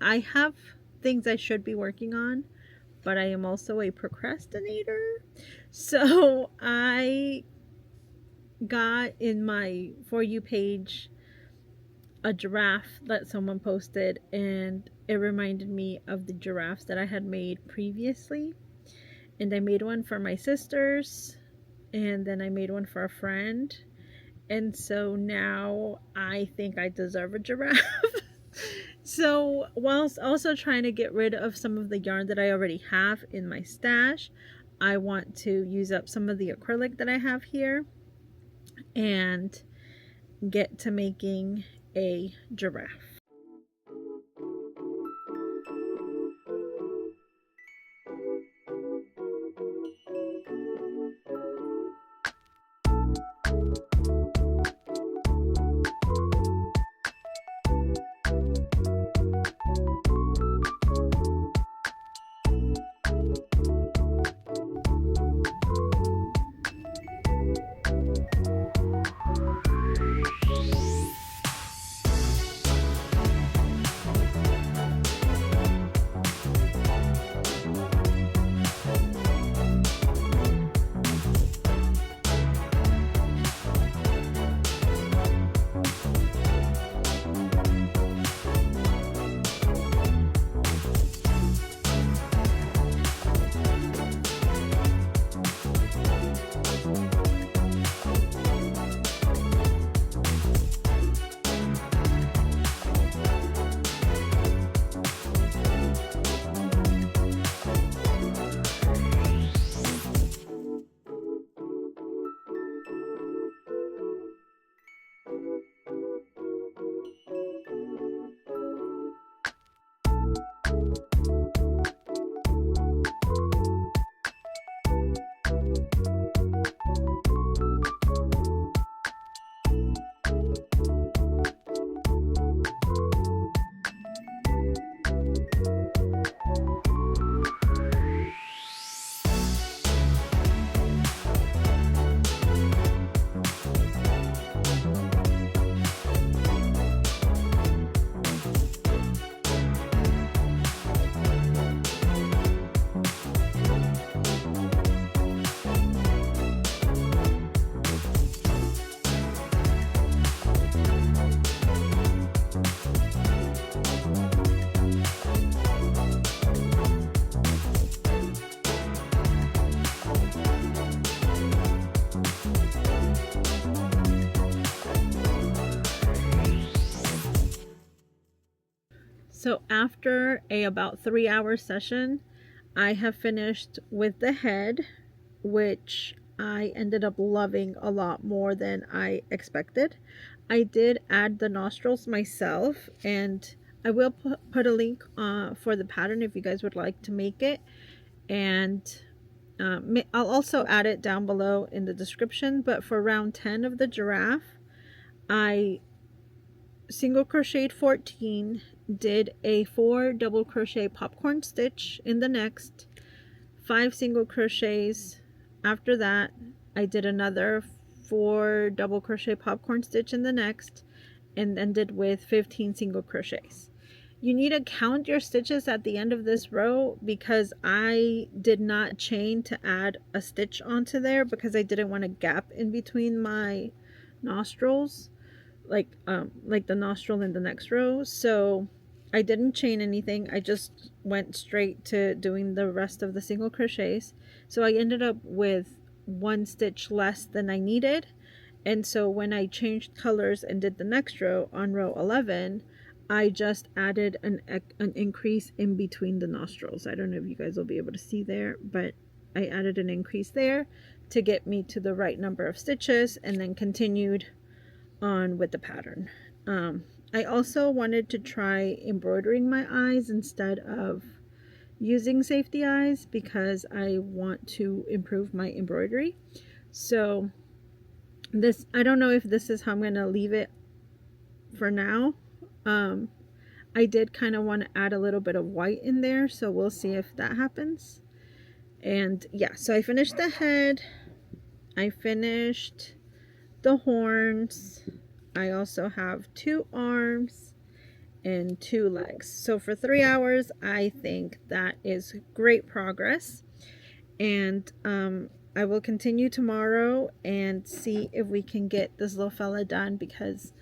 I have things I should be working on, but I am also a procrastinator. So I got in my For You page a giraffe that someone posted, and it reminded me of the giraffes that I had made previously. And I made one for my sisters, and then I made one for a friend. And so now I think I deserve a giraffe. So, whilst also trying to get rid of some of the yarn that I already have in my stash, I want to use up some of the acrylic that I have here and get to making a giraffe. So after a about 3-hour session, I have finished with the head, which I ended up loving a lot more than I expected. I did add the nostrils myself, and I will put a link for the pattern if you guys would like to make it. And I'll also add it down below in the description. But for round 10 of the giraffe, I single crocheted 14, did a 4 double crochet popcorn stitch in the next, 5 single crochets. After that, I did another 4 double crochet popcorn stitch in the next, and ended with 15 single crochets. You need to count your stitches at the end of this row, because I did not chain to add a stitch onto there because I didn't want a gap in between my nostrils, like the nostril in the next row. So I didn't chain anything. I just went straight to doing the rest of the single crochets. So I ended up with 1 stitch less than I needed. And so when I changed colors and did the next row on row 11, I just added an increase in between the nostrils. I don't know if you guys will be able to see there, but I added an increase there to get me to the right number of stitches, and then continued on with the pattern. I also wanted to try embroidering my eyes instead of using safety eyes, because I want to improve my embroidery. So this, I don't know if this is how I'm going to leave it for now. I did kind of want to add a little bit of white in there, so we'll see if that happens. And yeah, so I finished the head, I finished the horns, I also have 2 arms, in 2 legs. So for 3 hours, I think that is great progress. And I will continue tomorrow and see if we can get this little fella done, because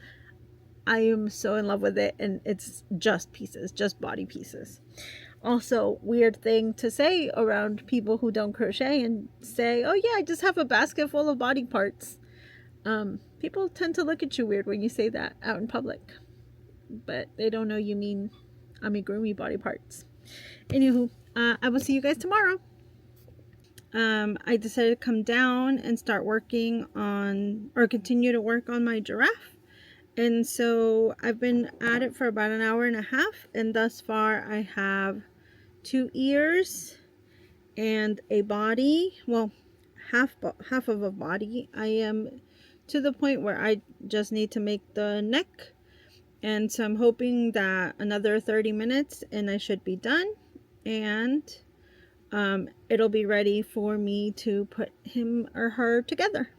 I am so in love with it, and it's just pieces, just body pieces. Also, weird thing to say around people who don't crochet and say, oh yeah, I just have a basket full of body parts. People tend to look at you weird when you say that out in public, but they don't know you mean amigurumi body parts. Anywho, I will see you guys tomorrow. I decided to come down and start working on, or continue to work on, my giraffe. And so I've been at it for about an hour and a half, and thus far I have 2 ears and a body. Well, half of a body. I am to the point where I just need to make the neck, and so I'm hoping that another 30 minutes and I should be done, and it'll be ready for me to put him or her together.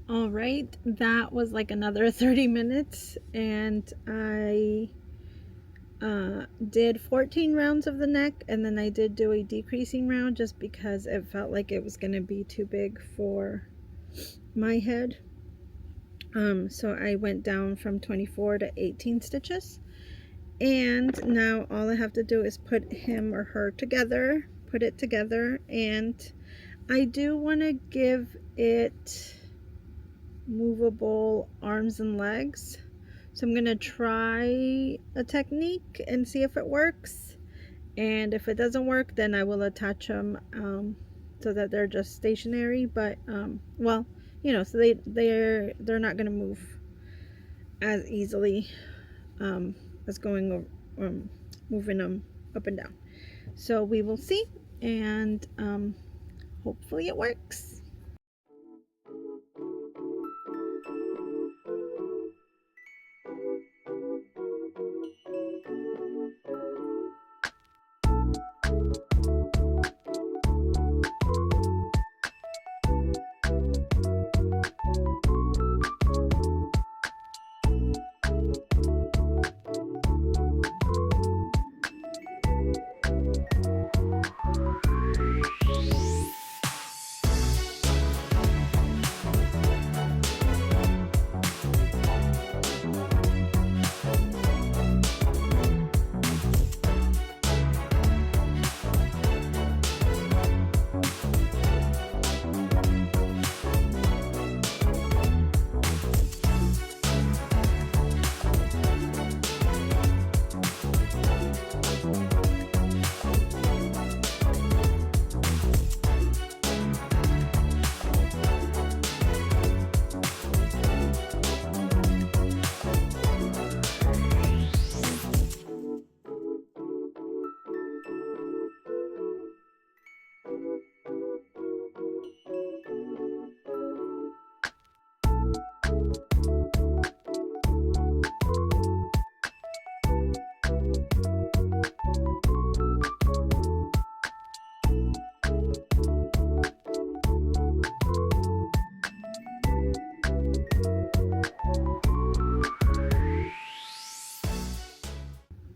All right, that was like another 30 minutes, and I did 14 rounds of the neck, and then I did do a decreasing round just because it felt like it was going to be too big for my head. So I went down from 24 to 18 stitches, and now all I have to do is put him or her together, put it together, and I do want to give it movable arms and legs. So I'm gonna try a technique and see if it works, and if it doesn't work, then I will attach them so that they're just stationary, but well, you know, so they're not gonna move as easily as going moving them up and down. So we will see, and hopefully it works.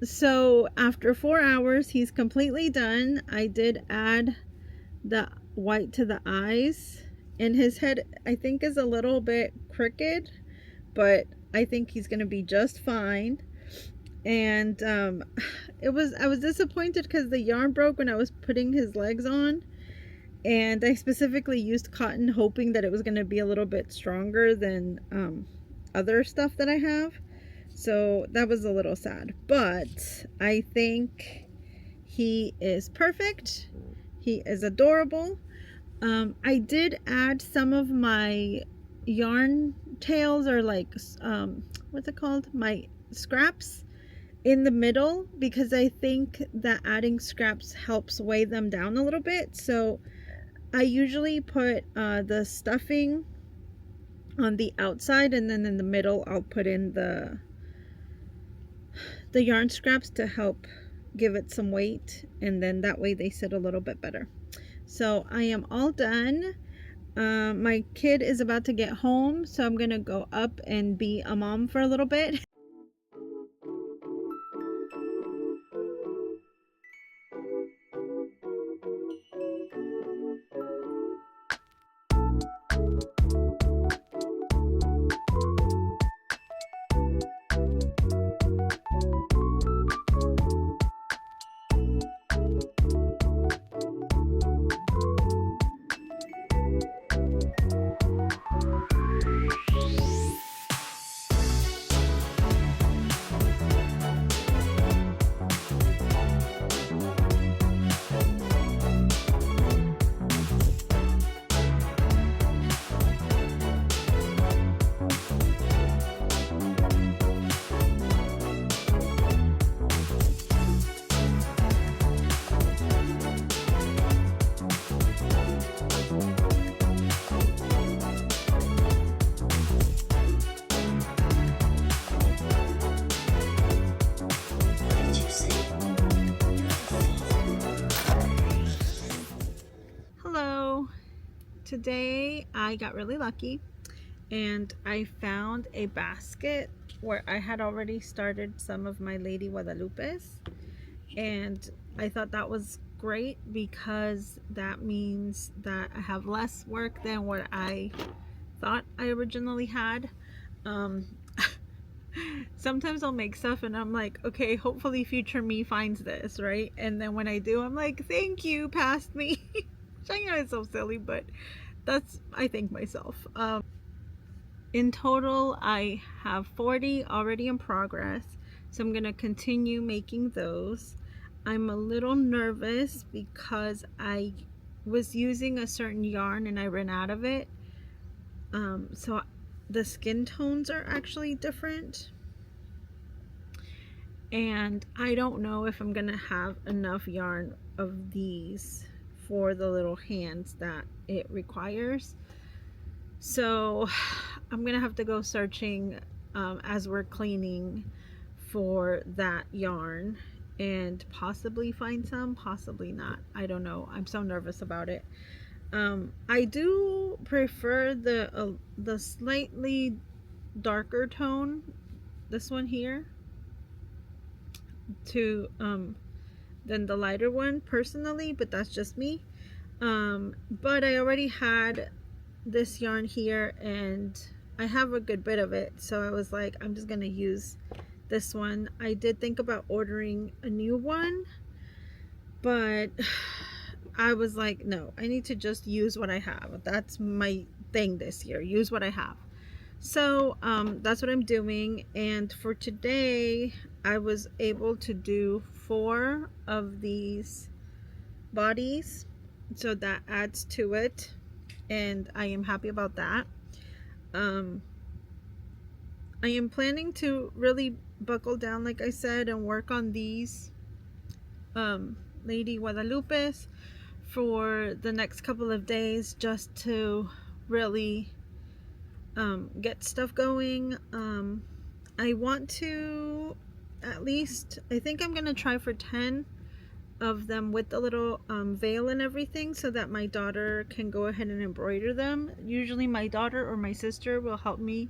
So after 4 hours, he's completely done. I did add the white to the eyes, and his head, I think, is a little bit crooked, but I think he's gonna be just fine. And I was disappointed because the yarn broke when I was putting his legs on, and I specifically used cotton hoping that it was going to be a little bit stronger than other stuff that I have. So that was a little sad, but I think he is perfect. He is adorable. I did add some of my yarn tails, or like what's it called, my scraps, in the middle, because I think that adding scraps helps weigh them down a little bit. So I usually put the stuffing on the outside, and then in the middle I'll put in the yarn scraps to help give it some weight, and then that way they sit a little bit better. So I am all done. My kid is about to get home, so I'm gonna go up and be a mom for a little bit. Hello. Today I got really lucky and I found a basket where I had already started some of my Lady Guadalupes, and I thought that was great because that means that I have less work than what I thought I originally had. Um, Sometimes I'll make stuff and I'm like, okay, hopefully future me finds this, right? And then when I do, I'm like, thank you, past me. Which I know it's so silly, but that's, I thank myself. In total, I have 40 already in progress, so I'm gonna continue making those. I'm a little nervous because I was using a certain yarn and I ran out of it. So the skin tones are actually different, and I don't know if I'm gonna have enough yarn of these for the little hands that it requires. So I'm gonna have to go searching as we're cleaning for that yarn, and possibly find some, possibly not. I don't know. I'm so nervous about it. I do prefer the slightly darker tone, this one here, to than the lighter one personally, but that's just me. But I already had this yarn here and I have a good bit of it, so I was like, I'm just gonna use this one. I did think about ordering a new one, but I was like, no, I need to just use what I have. That's my thing this year, use what I have. So that's what I'm doing. And for today I was able to do 4 of these bodies, so that adds to it, and I am happy about that. I am planning to really buckle down, like I said, and work on these Lady Guadalupes for the next couple of days, just to really get stuff going. I want to at least, I think I'm gonna try for 10 of them with the little veil and everything, so that my daughter can go ahead and embroider them. Usually my daughter or my sister will help me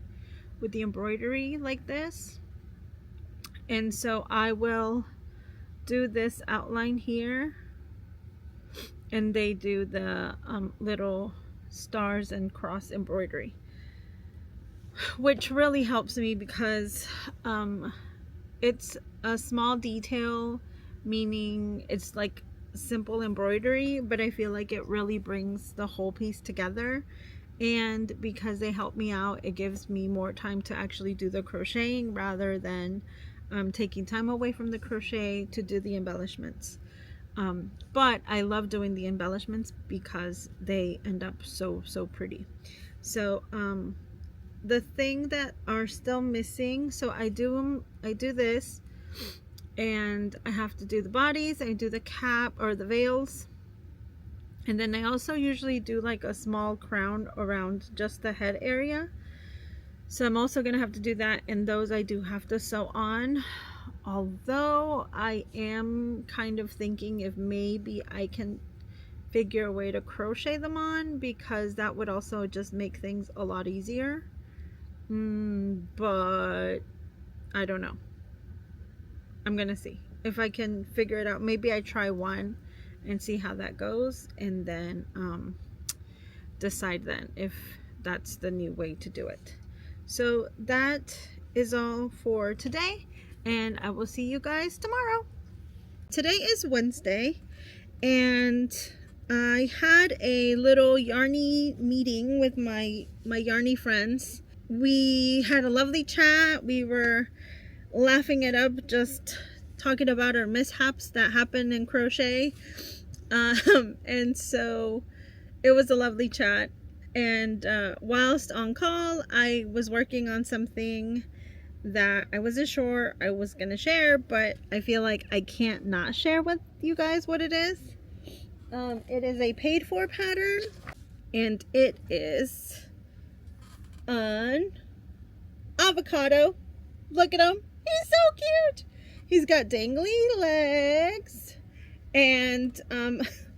with the embroidery like this, and so I will do this outline here and they do the little stars and cross embroidery. which really helps me because it's a small detail, meaning it's like simple embroidery, but I feel like it really brings the whole piece together. And because they help me out, it gives me more time to actually do the crocheting rather than taking time away from the crochet to do the embellishments. But I love doing the embellishments because they end up so pretty. So the thing that are still missing, so I do this, and I have to do the bodies, I do the cap or the veils, and then I also usually do like a small crown around just the head area. So I'm also gonna have to do that, and those I do have to sew on, although I am kind of thinking if maybe I can figure a way to crochet them on, because that would also just make things a lot easier. But I don't know. I'm gonna see if I can figure it out. Maybe I try one and see how that goes, and then decide then if that's the new way to do it. So that is all for today, and I will see you guys tomorrow. Today is Wednesday, and I had a little yarny meeting with my yarny friends. We had a lovely chat. We were laughing it up, just talking about our mishaps that happened in crochet. And so it was a lovely chat. And whilst on call, I was working on something that I wasn't sure I was gonna share, but I feel like I can't not share with you guys what it is. It is a paid for pattern, and it is an avocado. Look at him. He's so cute. He's got dangly legs, and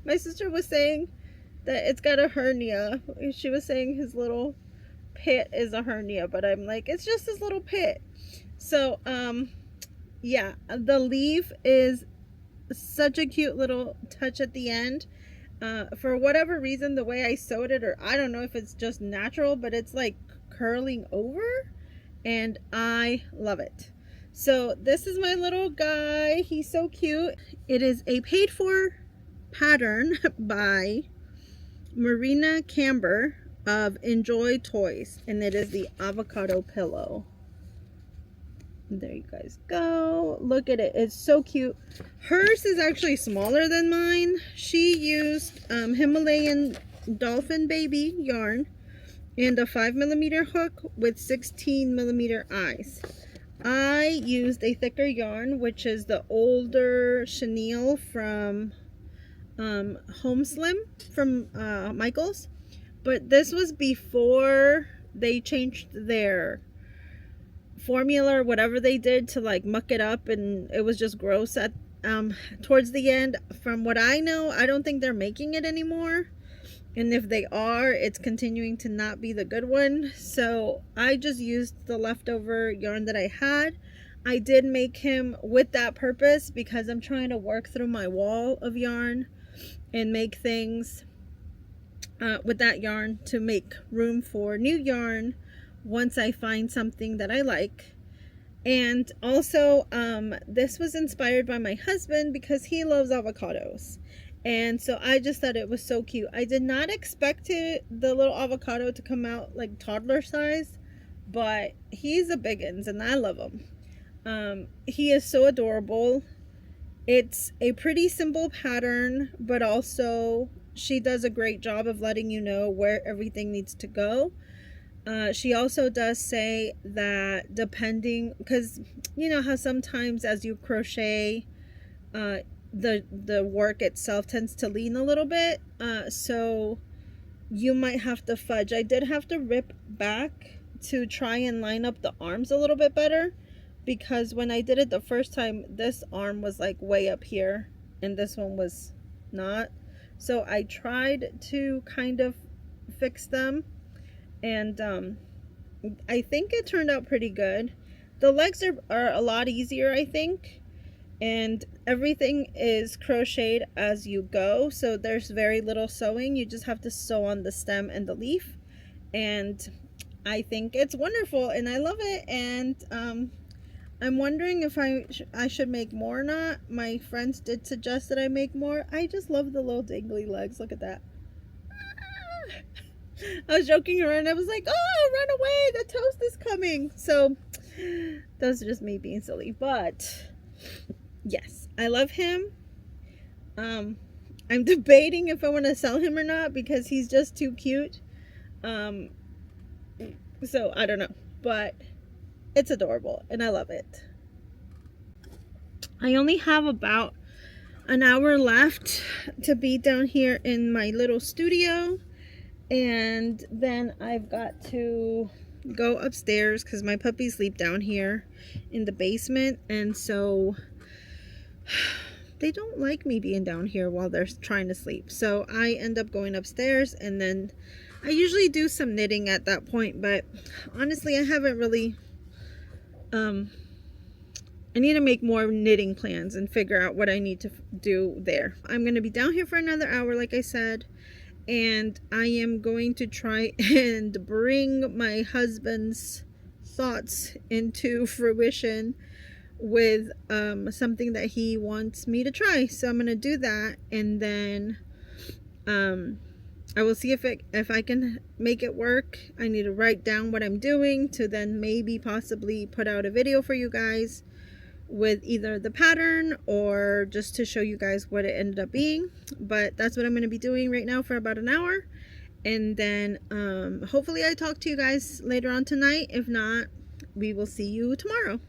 my sister was saying that it's got a hernia. She was saying his little pit is a hernia, but I'm like, it's just his little pit. So yeah, the leaf is such a cute little touch at the end. For whatever reason, the way I sewed it, or I don't know if it's just natural, but it's like curling over, and I love it. So this is my little guy. He's so cute. It is a paid for pattern by Marina Camber of Enjoy Toys, and it is the avocado pillow. There you guys go. Look at it. It's so cute. Hers is actually smaller than mine. She used Himalayan dolphin baby yarn and a 5mm hook with 16mm eyes. I used a thicker yarn, which is the older chenille from Home Slim from Michaels, but this was before they changed their formula or whatever they did to like muck it up, and it was just gross at towards the end. From what I know, I don't think they're making it anymore, and if they are, it's continuing to not be the good one. So I just used the leftover yarn that I had. I did make him with that purpose because I'm trying to work through my wall of yarn and make things with that yarn to make room for new yarn once I find something that I like. And also this was inspired by my husband because he loves avocados, and so I just thought it was so cute. I did not expect the little avocado to come out like toddler size, but he's a biggins and I love him. He is so adorable. It's a pretty simple pattern, but also she does a great job of letting you know where everything needs to go. She also does say that depending, because you know how sometimes as you crochet, the work itself tends to lean a little bit, so you might have to fudge. I did have to rip back to try and line up the arms a little bit better, because when I did it the first time, this arm was like way up here and this one was not. So I tried to kind of fix them, and I think it turned out pretty good. The legs are a lot easier, I think, and everything is crocheted as you go, so there's very little sewing. You just have to sew on the stem and the leaf, and I think it's wonderful and I love it. And I'm wondering if I should make more or not. My friends did suggest that I make more. I just love the little dangly legs. Look at that. I was joking around. I was like, "Oh, run away! The toast is coming." So those are just me being silly. But yes, I love him. I'm debating if I want to sell him or not because he's just too cute. Um, so I don't know, but it's adorable and I love it. I only have about an hour left to be down here in my little studio, and then I've got to go upstairs because my puppies sleep down here in the basement, and so they don't like me being down here while they're trying to sleep. So I end up going upstairs, and then I usually do some knitting at that point, but honestly I haven't really I need to make more knitting plans and figure out what I need to do there. I'm going to be down here for another hour, like I said, and I am going to try and bring my husband's thoughts into fruition with something that he wants me to try. So I'm going to do that, and then I will see if I can make it work. I need to write down what I'm doing to then maybe possibly put out a video for you guys with either the pattern or just to show you guys what it ended up being. But that's what I'm going to be doing right now for about an hour, and then hopefully I talk to you guys later on tonight. If not, we will see you tomorrow.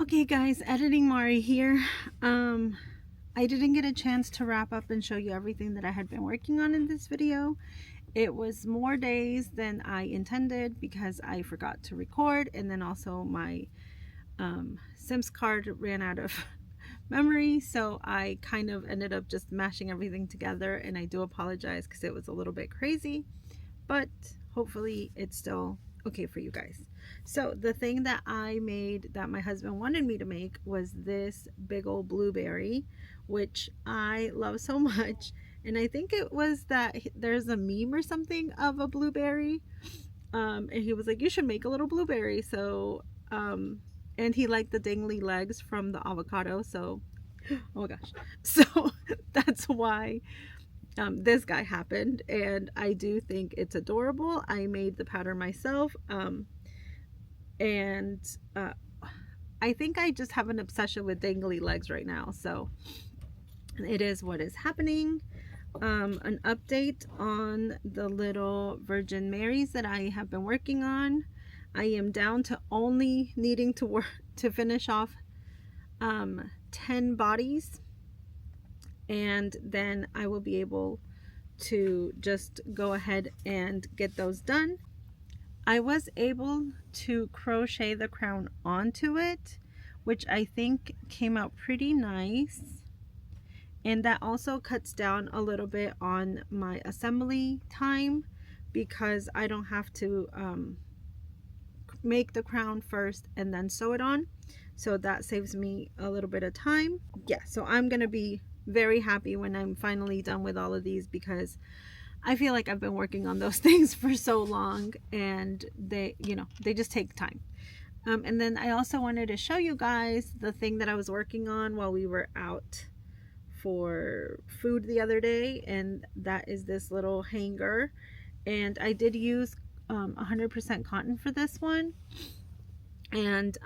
Okay guys, editing Mari here. I didn't get a chance to wrap up and show you everything that I had been working on in this video. It was more days than I intended because I forgot to record, and then also my Sims card ran out of memory, so I kind of ended up just mashing everything together, and I do apologize because it was a little bit crazy, but hopefully it's still okay for you guys. So the thing that I made that my husband wanted me to make was this big old blueberry, which I love so much. And I think it was that there's a meme or something of a blueberry, and he was like, you should make a little blueberry. So and he liked the dangly legs from the avocado, so oh my gosh, so that's why this guy happened. And I do think it's adorable. I made the pattern myself, and I think I just have an obsession with dangly legs right now, so it is what is happening. An update on the little Virgin Marys that I have been working on. I am down to only needing to finish off 10 bodies, and then I will be able to just go ahead and get those done. I was able to crochet the crown onto it, which I think came out pretty nice. And that also cuts down a little bit on my assembly time because I don't have to make the crown first and then sew it on. So that saves me a little bit of time. Yeah, so I'm gonna be very happy when I'm finally done with all of these because I feel like I've been working on those things for so long, and they, you know, they just take time. And then I also wanted to show you guys the thing that I was working on while we were out for food the other day, and that is this little hanger. And I did use 100% cotton for this one. And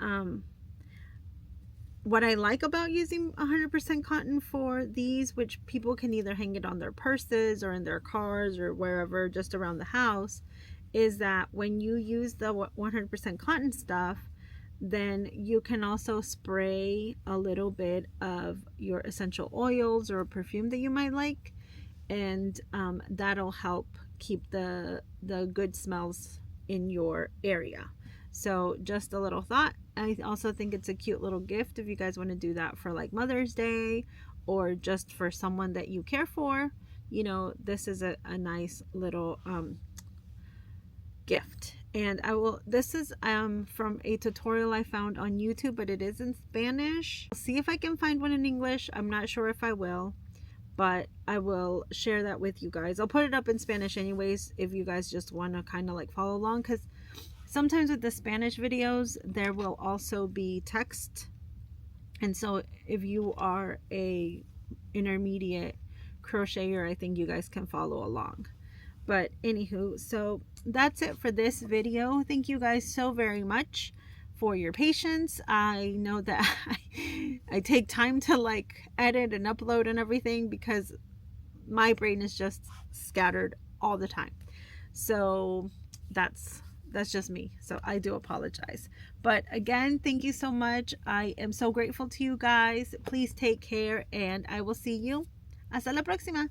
what I like about using 100% cotton for these, which people can either hang it on their purses or in their cars or wherever just around the house, is that when you use the 100% cotton stuff, then you can also spray a little bit of your essential oils or perfume that you might like, and that'll help keep the good smells in your area. So just a little thought. I also think it's a cute little gift if you guys want to do that for like Mother's Day or just for someone that you care for. You know, this is a nice little gift. And this is from a tutorial I found on YouTube, but it is in Spanish. I'll see if I can find one in English. I'm not sure if I will, but I will share that with you guys. I'll put it up in Spanish anyways if you guys just want to kind of like follow along, because sometimes with the Spanish videos there will also be text, and so if you are a intermediate crocheter, I think you guys can follow along. But anywho, so that's it for this video. Thank you guys so very much for your patience. I know that I take time to like edit and upload and everything because my brain is just scattered all the time. So that's just me. So I do apologize. But again, thank you so much. I am so grateful to you guys. Please take care, and I will see you. Hasta la próxima.